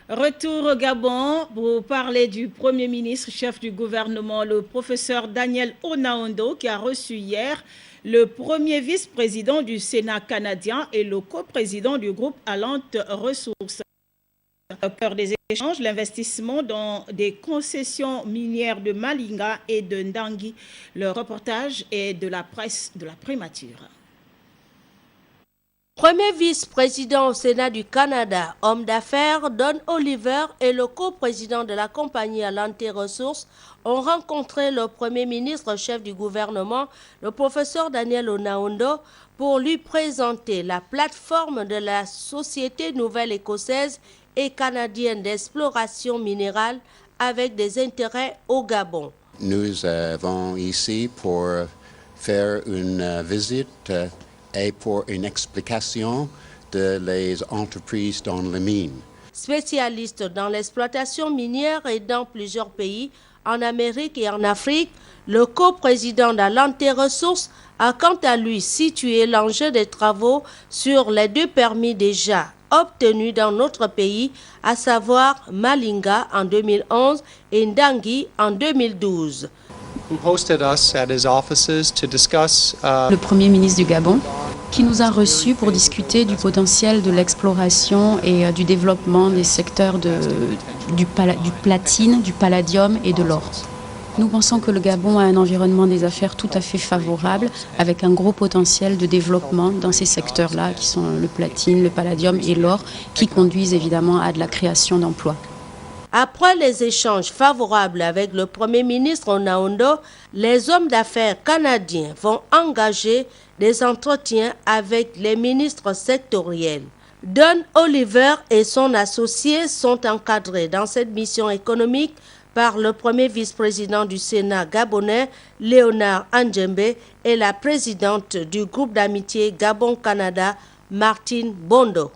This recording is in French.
Retour au Gabon pour parler du Premier ministre, chef du gouvernement, le professeur Daniel Onaondo, qui a reçu hier le premier vice-président du Sénat canadien et le coprésident du groupe Alante Ressources. Au cœur des échanges, l'investissement dans des concessions minières de Malinga et de Ndangui. Le reportage est de la presse de la Primature. Premier vice-président au Sénat du Canada, homme d'affaires, Don Oliver et le coprésident de la compagnie Alante Ressources ont rencontré le Premier ministre, chef du gouvernement, le professeur Daniel Onaondo, pour lui présenter la plateforme de la Société nouvelle-écossaise et canadienne d'exploration minérale avec des intérêts au Gabon. Nous avons ici pour faire une visite et pour une explication de les entreprises dans les mines. Spécialiste dans l'exploitation minière et dans plusieurs pays, en Amérique et en Afrique, le coprésident d'Alante Ressources a quant à lui situé l'enjeu des travaux sur les deux permis déjà obtenus dans notre pays, à savoir Malinga en 2011 et Ndangui en 2012. Le Premier ministre du Gabon, qui nous a reçus pour discuter du potentiel de l'exploration et du développement des secteurs du platine, du palladium et de l'or. Nous pensons que le Gabon a un environnement des affaires tout à fait favorable, avec un gros potentiel de développement dans ces secteurs-là, qui sont le platine, le palladium et l'or, qui conduisent évidemment à de la création d'emplois. Après les échanges favorables avec le Premier ministre Onaondo, les hommes d'affaires canadiens vont engager des entretiens avec les ministres sectoriels. Don Oliver et son associé sont encadrés dans cette mission économique par le premier vice-président du Sénat gabonais, Léonard Andjembe, et la présidente du groupe d'amitié Gabon-Canada, Martine Bondo.